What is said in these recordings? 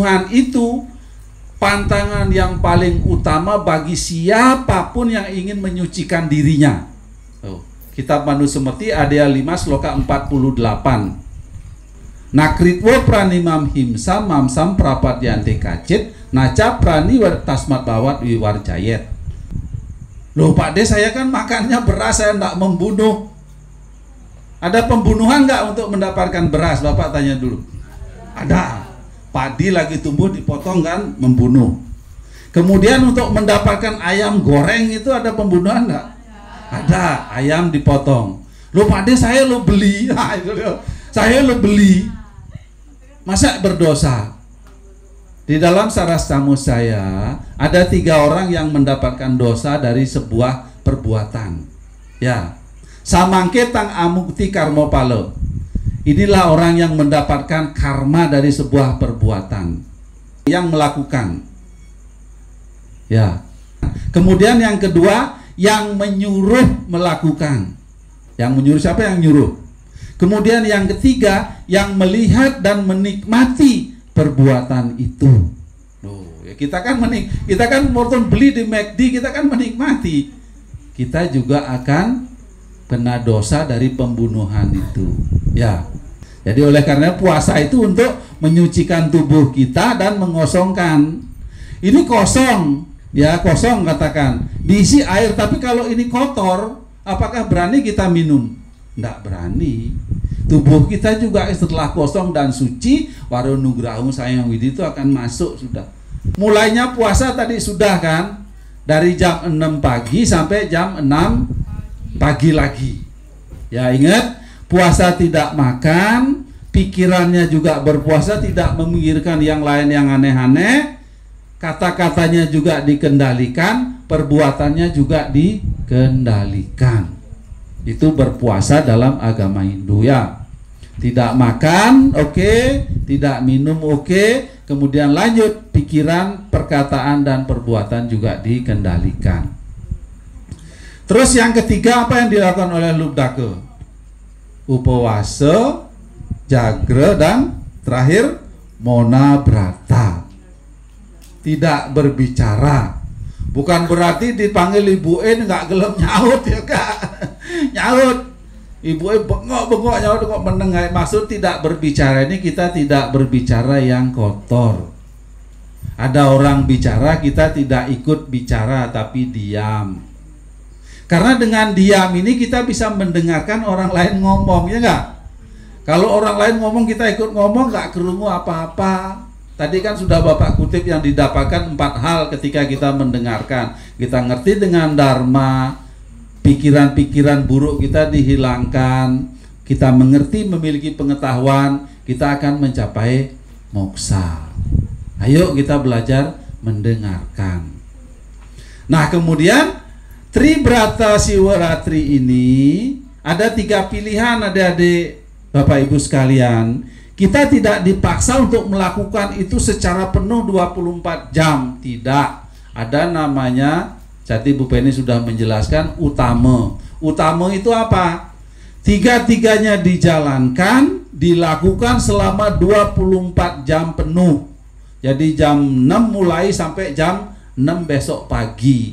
pembunuhan itu pantangan yang paling utama bagi siapapun yang ingin menyucikan dirinya. Kitab Manusmriti Adya 5 sloka 48. Nakritwo pranimam himsam mamsam prapadyante kacit naca prani tasmat bawat wiwarjayet. Loh Pak De, saya kan makannya beras, saya tidak membunuh. Ada pembunuhan nggak untuk mendapatkan beras? Bapak tanya dulu. Ada. Padi lagi tumbuh dipotong kan, membunuh. Kemudian untuk mendapatkan ayam goreng itu ada pembunuhan nggak? Ada. Ayam dipotong. Loh Pak De, saya lo beli. Saya lo beli. Masa berdosa? Di dalam Saras Tamu saya ada 3 orang yang mendapatkan dosa dari sebuah perbuatan. Ya. Samangke tang amukti karmo palo. Inilah orang yang mendapatkan karma dari sebuah perbuatan yang melakukan. Ya. Kemudian yang kedua, yang menyuruh melakukan. Yang menyuruh siapa yang nyuruh? Kemudian yang ketiga, yang melihat dan menikmati perbuatan itu. Loh, ya kita kan waktu beli di McD, kita kan menikmati. Kita juga akan kena dosa dari pembunuhan itu. Ya. Jadi oleh karena puasa itu untuk menyucikan tubuh kita dan mengosongkan. Ini kosong, ya kosong katakan. Diisi air, tapi kalau ini kotor, apakah berani kita minum? Tidak berani. Tubuh kita juga setelah kosong dan suci, warunugrahu sayang widi itu akan masuk sudah. Mulainya puasa tadi sudah kan? Dari jam 6 pagi sampai jam 6 pagi lagi. Ya ingat, puasa tidak makan, pikirannya juga berpuasa, tidak memikirkan yang lain yang aneh-aneh, kata-katanya juga dikendalikan, perbuatannya juga dikendalikan. Itu berpuasa dalam agama Hindu ya. Tidak makan, oke, tidak minum, oke, kemudian lanjut pikiran, perkataan dan perbuatan juga dikendalikan. Terus yang ketiga apa yang dilakukan oleh Lubdake? Upawasa, Jagra, dan terakhir Mona Brata. Tidak berbicara. Bukan berarti dipanggil Ibu En nggak gelem nyaut ya Kak. Nyaut. Ibu En bengok nyaut kok menengai. Maksud tidak berbicara ini kita tidak berbicara yang kotor. Ada orang bicara, kita tidak ikut bicara tapi diam. Karena dengan diam ini kita bisa mendengarkan orang lain ngomong, ya enggak? Kalau orang lain ngomong kita ikut ngomong, nggak kerungu apa-apa. Tadi kan sudah Bapak kutip yang didapatkan 4 hal ketika kita mendengarkan. Kita ngerti dengan dharma, pikiran-pikiran buruk kita dihilangkan, kita mengerti, memiliki pengetahuan, kita akan mencapai moksa. Ayo kita belajar mendengarkan. Nah kemudian Tribrata Siwaratri ini ada 3 pilihan adik-adik Bapak Ibu sekalian. Kita tidak dipaksa untuk melakukan itu secara penuh 24 jam. Tidak. Ada namanya, jadi Bu Penny sudah menjelaskan, utama. Utama itu apa? 3-tiganya dijalankan, dilakukan selama 24 jam penuh. Jadi jam 6 mulai sampai jam 6 besok pagi.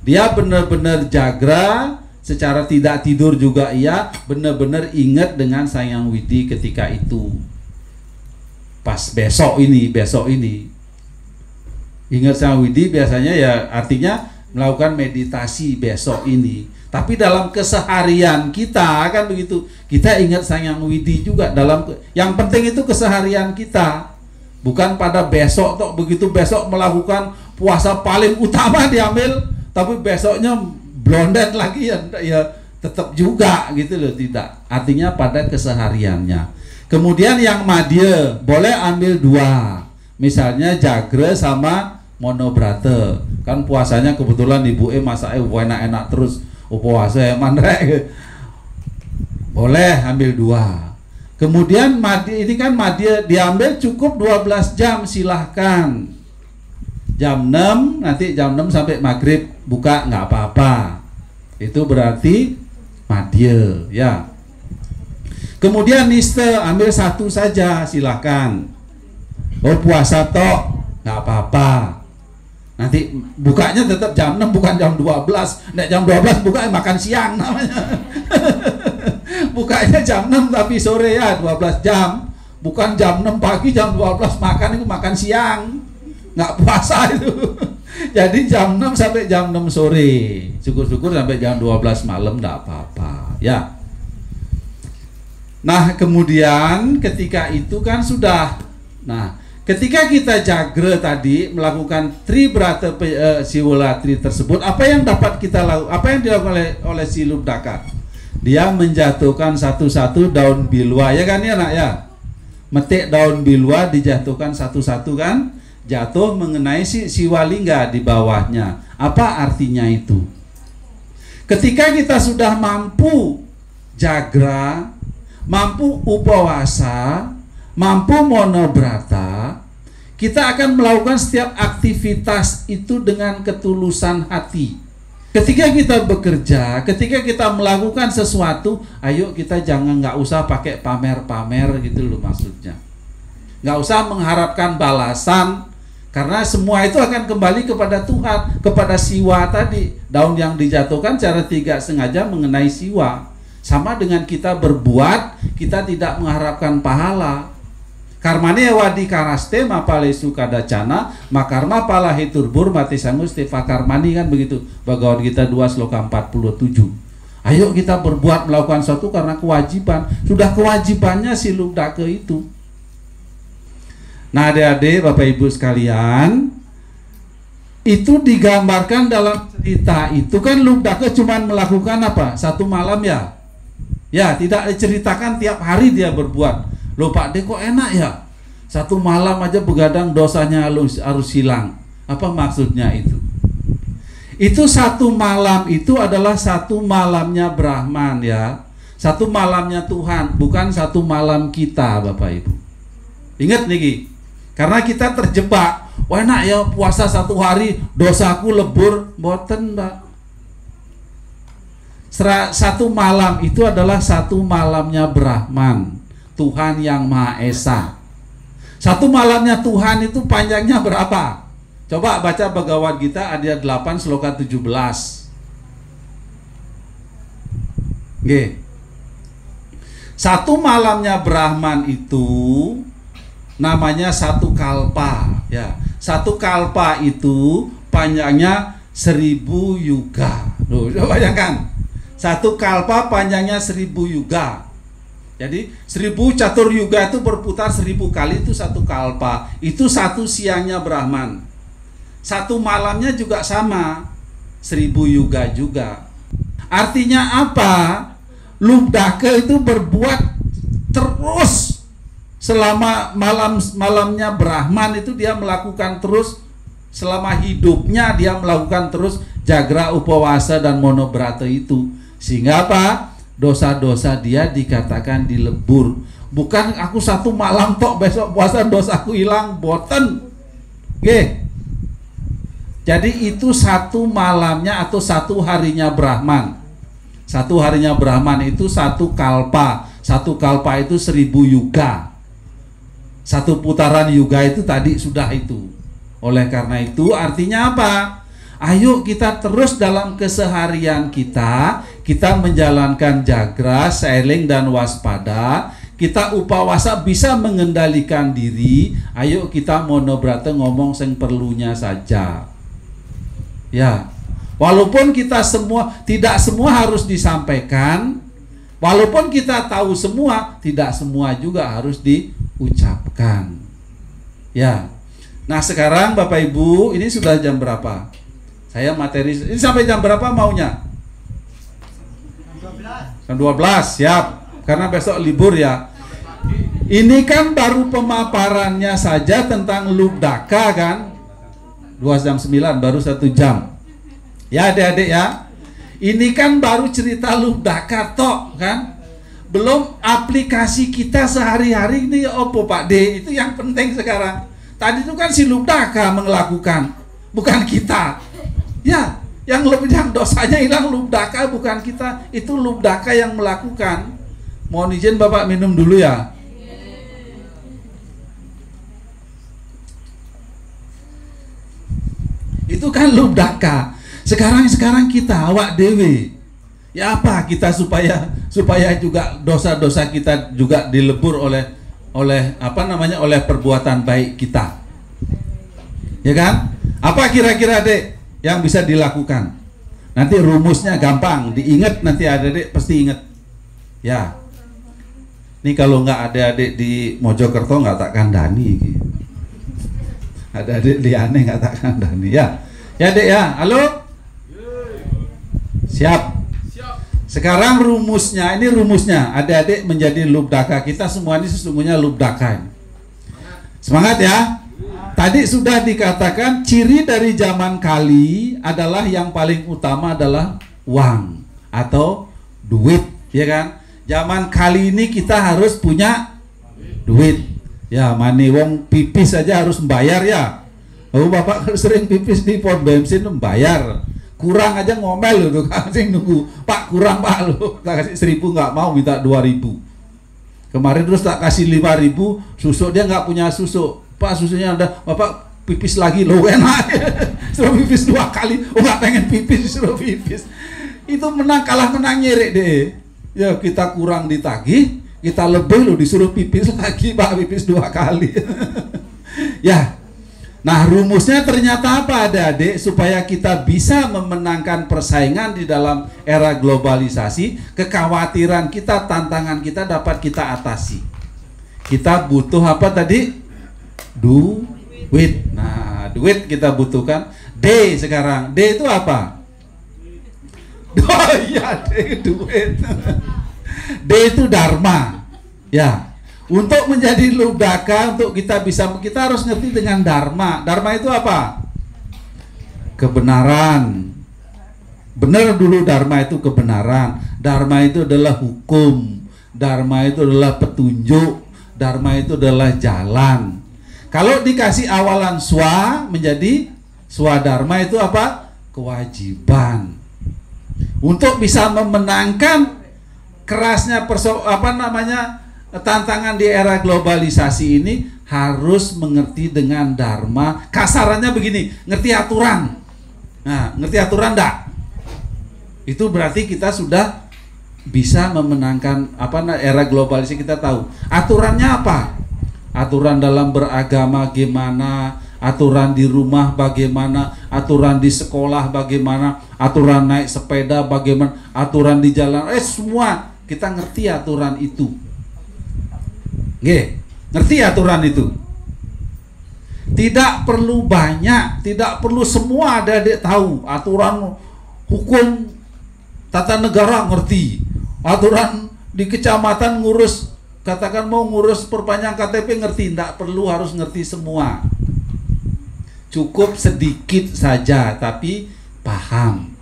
Dia benar-benar jagra, secara tidak tidur juga ia benar-benar ingat dengan Sayang Widi ketika itu. Pas besok ini ingat Sayang Widi biasanya ya artinya melakukan meditasi besok ini. Tapi dalam keseharian kita kan begitu, kita ingat Sayang Widi juga dalam yang penting itu keseharian kita. Bukan pada besok toh, begitu besok melakukan puasa paling utama diambil, tapi besoknya blondet lagi ya tetap juga gitu loh, tidak. Artinya pada kesehariannya. Kemudian yang madya boleh ambil 2. Misalnya Jagra sama Monobrata. Kan puasanya kebetulan Ibu masaknya enak-enak terus puasa emang boleh ambil 2. Kemudian ini kan madya diambil cukup 12 jam, silahkan. Jam 6, nanti jam 6 sampai maghrib buka nggak apa-apa. Itu berarti madya ya. Kemudian nista ambil 1 saja, silahkan. Oh puasa tok, nggak apa-apa. Nanti bukanya tetap jam 6 bukan jam 12. Nek jam 12 buka makan siang namanya. Bukanya jam 6 tapi sore ya 12 jam. Bukan jam 6 pagi jam 12 makan itu makan siang. Nggak puasa itu. Jadi jam 6 sampai jam 6 sore. Syukur-syukur sampai jam 12 malam nggak apa-apa ya. Nah kemudian ketika itu kan sudah. Nah ketika kita jagre tadi melakukan Tribrata Siwalatri tersebut, apa yang dapat kita lakukan? Apa yang dilakukan oleh si Lubdaka? Dia menjatuhkan satu-satu daun bilwa, ya kan ya nak ya? Metik daun bilwa dijatuhkan satu-satu kan? Jatuh mengenai si Siwalingga di bawahnya. Apa artinya itu? Ketika kita sudah mampu jagra, mampu upawasa, mampu monobrata, kita akan melakukan setiap aktivitas itu dengan ketulusan hati. Ketika kita bekerja, ketika kita melakukan sesuatu, ayo kita jangan nggak usah pakai pamer-pamer gitu loh maksudnya. Nggak usah mengharapkan balasan, karena semua itu akan kembali kepada Tuhan, kepada siwa tadi. Daun yang dijatuhkan secara tidak sengaja mengenai siwa. Sama dengan kita berbuat, kita tidak mengharapkan pahala. Karmane wadi karaste mapale sukadacana makarma pala hiturbur mati sangus tefa karmani, kan begitu. Bhagavad Gita 2 sloka 47. Ayo kita berbuat melakukan sesuatu karena kewajiban. Sudah kewajibannya si Lubdaka itu. Nah adik-adik Bapak Ibu sekalian, itu digambarkan dalam cerita itu kan Lubdaka cuma melakukan apa? Satu malam ya. Ya tidak diceritakan tiap hari dia berbuat. Loh Pak D kok enak ya? Satu malam aja begadang dosanya harus hilang. Apa maksudnya itu? Itu satu malam itu adalah satu malamnya Brahman ya. Satu malamnya Tuhan, bukan satu malam kita Bapak Ibu. Ingat nih, karena kita terjebak. Wah enak ya puasa satu hari dosaku lebur. Boten Mbak. Satu malam itu adalah satu malamnya Brahman, Tuhan yang Maha Esa. Satu malamnya Tuhan itu panjangnya berapa? Coba baca Bhagavad Gita ayat 8 sloka 17. Oke. Satu malamnya Brahman itu namanya satu kalpa ya. Satu kalpa itu panjangnya 1000 yuga. Loh, coba bayangkan. Satu kalpa panjangnya 1000 yuga. Jadi 1000 catur yuga itu berputar 1000 kali, itu satu kalpa. Itu satu siangnya Brahman. Satu malamnya juga sama, 1000 yuga juga. Artinya apa? Lubdaka itu berbuat terus selama malamnya Brahman itu dia melakukan terus, selama hidupnya dia melakukan terus jagra upawasa dan monobrata itu. Sehingga apa? Dosa-dosa dia dikatakan dilebur. Bukan aku satu malam tok besok puasa dosaku hilang, boten. Oke. Jadi itu satu malamnya atau satu harinya Brahman. Satu harinya Brahman itu satu kalpa. Satu kalpa itu 1000 yuga. Satu putaran yuga itu tadi sudah itu. Oleh karena itu artinya apa? Ayo kita terus dalam keseharian kita menjalankan jagra, seling dan waspada. Kita upawasa bisa mengendalikan diri. Ayo kita monobrata ngomong sing perlunya saja. Ya, walaupun kita tidak semua harus disampaikan. Walaupun kita tahu semua, tidak semua juga harus diucapkan. Ya. Nah sekarang Bapak Ibu, ini sudah jam berapa? Saya materi, ini sampai jam berapa maunya? Jam 12, siap. Karena besok libur ya. Ini kan baru pemaparannya saja tentang Lubdaka kan. 2 jam 9, baru 1 jam. Ya adik-adik ya. Ini kan baru cerita Lubdaka tok kan. Belum aplikasi kita sehari-hari ini opo Pak D. Itu yang penting sekarang. Tadi itu kan si Lubdaka melakukan, bukan kita. Ya, yang dosanya hilang Lubdaka bukan kita, itu Lubdaka yang melakukan. Mohon izin Bapak minum dulu ya. Itu kan lubdaka. Sekarang kita awak dewe. Ya apa kita supaya juga dosa-dosa kita juga dilebur oleh oleh perbuatan baik kita. Ya kan? Apa kira-kira Dek yang bisa dilakukan? Nanti rumusnya gampang, diingat nanti adik-adik pasti ingat. Ya. Ini kalau nggak ada adik di Mojokerto nggak tak kandani. Ada adik liane nggak tak kandani. Ya. Ya Dek ya. Halo? Siap. Sekarang rumusnya, ini rumusnya. Adik-adik menjadi lubdaka. Kita semua ini sesungguhnya lubdaka. Semangat ya. Tadi sudah dikatakan ciri dari zaman kali adalah yang paling utama adalah uang atau duit, ya kan? Zaman kali ini kita harus punya duit. Ya, mani wong pipis saja harus membayar ya. Oh, Bapak sering pipis di pom bensin membayar. Kurang aja ngomel loh, kasih nunggu. Pak kurang Pak lo, tak kasih 1.000 nggak mau, minta 2.000. Kemarin terus tak kasih 5.000, susuk dia nggak punya susuk. Pak susunya ada, Bapak pipis lagi lo enak. Suruh pipis 2 kali, oh nggak pengen pipis suruh pipis. Itu kalah menang nyerek deh. Ya kita kurang ditagih, kita lebih lo disuruh pipis lagi Pak, pipis 2 kali. Ya. Nah rumusnya ternyata apa adik-adik, supaya kita bisa memenangkan persaingan di dalam era globalisasi, kekhawatiran kita, tantangan kita dapat kita atasi. Kita butuh apa tadi? Duit. Nah duit kita butuhkan. D sekarang, D itu apa? Oh iya D, duit. D itu dharma. Ya. Untuk menjadi lubdaka, untuk kita harus ngerti dengan dharma. Dharma itu apa? Kebenaran. Benar dulu, dharma itu kebenaran. Dharma itu adalah hukum. Dharma itu adalah petunjuk. Dharma itu adalah jalan. Kalau dikasih awalan swa menjadi swadharma itu apa? Kewajiban. Untuk bisa memenangkan kerasnya tantangan di era globalisasi ini, harus mengerti dengan dharma. Kasarannya begini, ngerti aturan. Nah, ngerti aturan enggak? Itu berarti kita sudah bisa memenangkan era globalisasi. Kita tahu aturannya apa? Aturan dalam beragama gimana, aturan di rumah bagaimana, aturan di sekolah bagaimana, aturan naik sepeda bagaimana, aturan di jalan, semua kita ngerti aturan itu. Ngerti aturan itu. Tidak perlu banyak, tidak perlu semua adik-adik tahu. Aturan hukum tata negara ngerti. Aturan di kecamatan ngurus, katakan mau ngurus perpanjang KTP ngerti. Tidak perlu harus ngerti semua. Cukup sedikit saja tapi paham.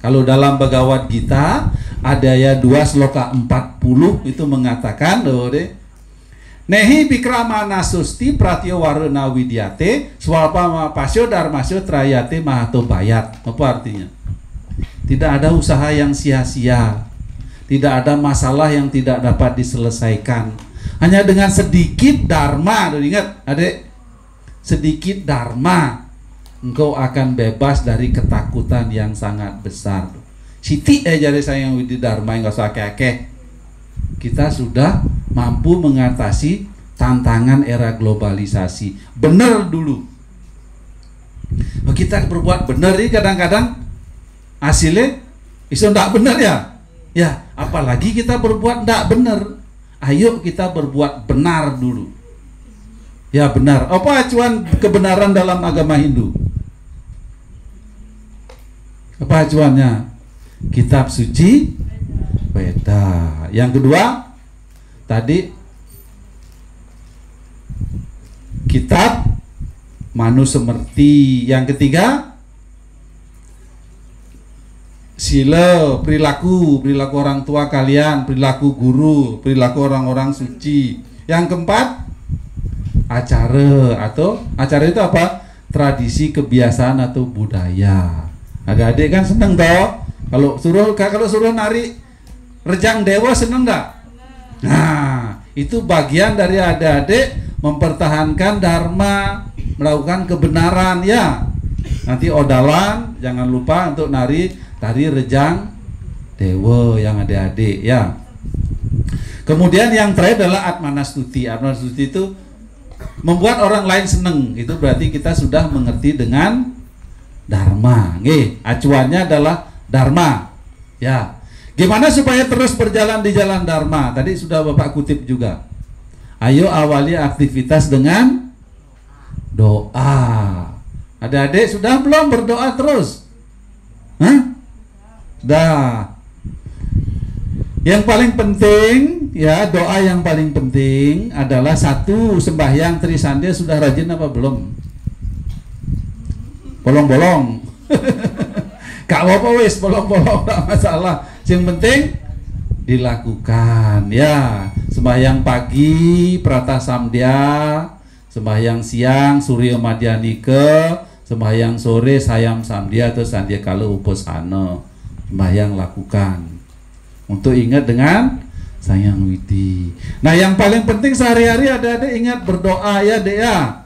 Kalau dalam Bhagavad Gita ada ya 2 sloka 40 itu mengatakan Nehi bikramana susti pratyo waruna widyate swalpa pasyo dharmasyo trayate mahato bayat. Apa artinya? Tidak ada usaha yang sia-sia. Tidak ada masalah yang tidak dapat diselesaikan. Hanya dengan sedikit dharma, ingat adik, sedikit dharma, engkau akan bebas dari ketakutan yang sangat besar. Siti jadi sayang widi dharma yang gak usah akeh-akeh. Kita sudah mampu mengatasi tantangan era globalisasi. Benar dulu. Kita berbuat benar ini kadang-kadang hasilnya bisa enggak benar ya. Ya, apalagi kita berbuat enggak benar. Ayo kita berbuat benar dulu. Ya benar. Apa acuan kebenaran dalam agama Hindu? Apa acuannya? Kitab suci Weda. Yang kedua tadi kitab Manusemerti. Yang ketiga sila, perilaku orang tua kalian, perilaku guru, perilaku orang-orang suci. Yang keempat acara itu apa? Tradisi, kebiasaan atau budaya. Adik-adik kan seneng toh kalau suruh nari rejang dewa, seneng enggak? Nah, itu bagian dari adik-adik mempertahankan dharma, melakukan kebenaran ya. Nanti odalan jangan lupa untuk tari rejang dewa yang adik-adik ya. Kemudian yang terakhir adalah Atmanastuti. Atmanastuti itu membuat orang lain seneng. Itu berarti kita sudah mengerti dengan Dharma. Acuannya adalah Dharma. Ya. Gimana supaya terus berjalan di jalan Dharma? Tadi sudah Bapak kutip juga. Ayo awali aktivitas dengan doa. Adik-adik sudah belum berdoa terus? Hah? Dah. Yang paling penting ya, doa yang paling penting adalah satu, sembahyang Trisandia sudah rajin apa belum? Bolong-bolong. Gak apa-apa wis, bolong-bolong tak masalah. Yang penting dilakukan ya. Sembahyang pagi Prata Samdya, sembahyang siang Surya Madyanike, sembahyang sore Sayam Samdya atau Sandya Kala Uposana. Sembahyang lakukan untuk ingat dengan Sayang Widi. Nah yang paling penting sehari-hari adik-adik ingat berdoa ya dek ya.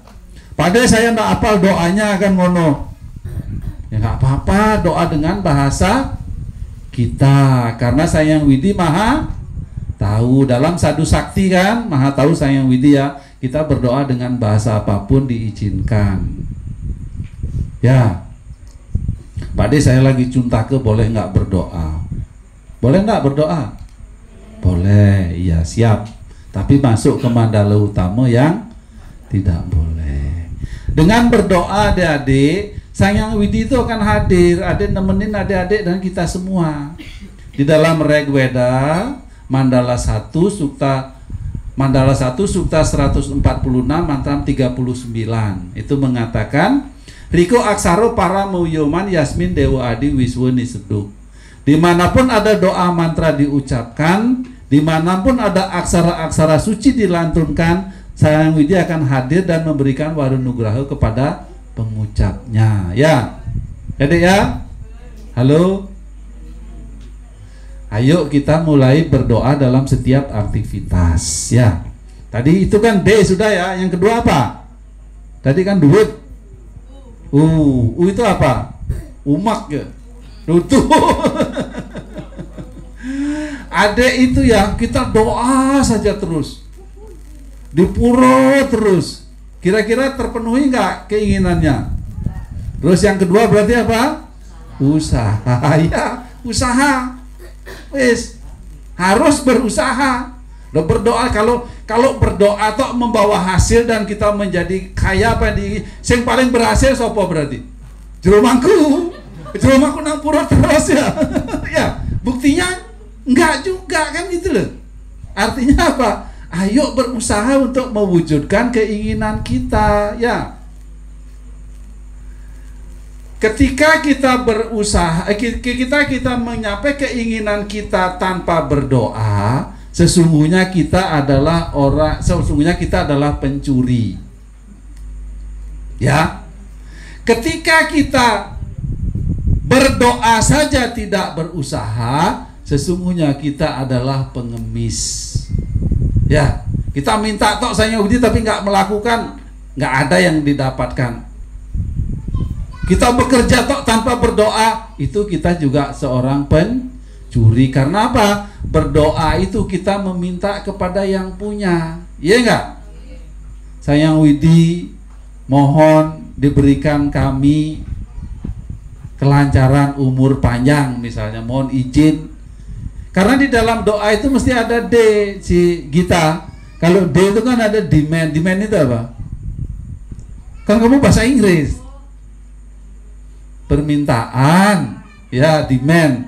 Padahal saya nggak hafal doanya kan ngono. Ya nggak apa-apa, doa dengan bahasa kita, karena Sayang Widi maha tahu. Dalam Sadhu Sakti kan maha tahu Sayang Widi ya. Kita berdoa dengan bahasa apapun diizinkan ya. Pak saya lagi cuntake, boleh nggak berdoa? Boleh nggak berdoa? Boleh, iya siap. Tapi masuk ke mandala utama yang tidak boleh. Dengan berdoa adik-adik, Sayang Widi itu akan hadir, adik nemenin adik-adik dan kita semua. Di dalam Rigveda Mandala 1 Sukta 146 mantra 39 itu mengatakan Riko aksaro para mauyoman yasmin dewa adi wiswa niseduk. Dimanapun ada doa mantra diucapkan, dimanapun ada aksara-aksara suci dilantunkan, Sayang Widi akan hadir dan memberikan warunugraha kepada pengucapnya ya. Jadi ya, halo, ayo kita mulai berdoa dalam setiap aktivitas ya. Tadi itu kan D sudah ya. Yang kedua apa? Tadi kan duit. U itu apa? Umak ya. Tuh. Adek itu ya, kita doa saja terus. Di pura terus. Kira-kira terpenuhi nggak keinginannya? Terus yang kedua berarti apa? Usaha. Ya, usaha. Wis, harus berusaha. Lo berdoa, kalau berdoa atau membawa hasil dan kita menjadi kaya apa yang paling berhasil sopo berarti? Jeromangku nang pura terus ya. Ya, buktinya enggak juga kan gitu loh. Artinya apa? Ayo berusaha untuk mewujudkan keinginan kita ya. Ketika kita berusaha, kita menyapai keinginan kita tanpa berdoa, sesungguhnya kita adalah pencuri. Ya. Ketika kita berdoa saja tidak berusaha, sesungguhnya kita adalah pengemis. Ya, kita minta tok Sayang Widi tapi nggak melakukan, nggak ada yang didapatkan. Kita bekerja tok tanpa berdoa, itu kita juga seorang pencuri. Karena apa? Berdoa itu kita meminta kepada yang punya. Iya enggak? Sayang Widi, mohon diberikan kami kelancaran umur panjang misalnya, mohon izin. Karena di dalam doa itu mesti ada D, si Gita. Kalau D itu kan ada demand. Demand itu apa? Kan kamu bahasa Inggris. Permintaan, ya, demand.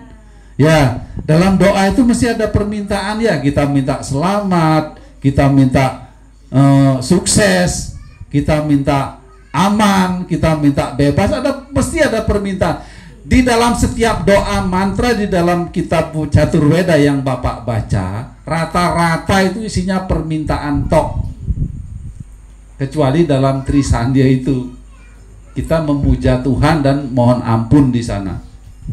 Ya, dalam doa itu mesti ada permintaan ya. Kita minta selamat, kita minta sukses, kita minta aman, kita minta bebas. Mesti ada permintaan. Di dalam setiap doa mantra di dalam kitab Caturveda yang Bapak baca, rata-rata itu isinya permintaan tok. Kecuali dalam Trisandya itu kita memuja Tuhan dan mohon ampun di sana.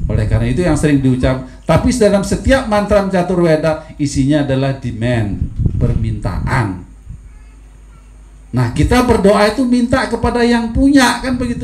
Oleh karena itu yang sering diucap. Tapi dalam setiap mantra Caturveda isinya adalah demand, permintaan. Nah, kita berdoa itu minta kepada yang punya, kan begitu.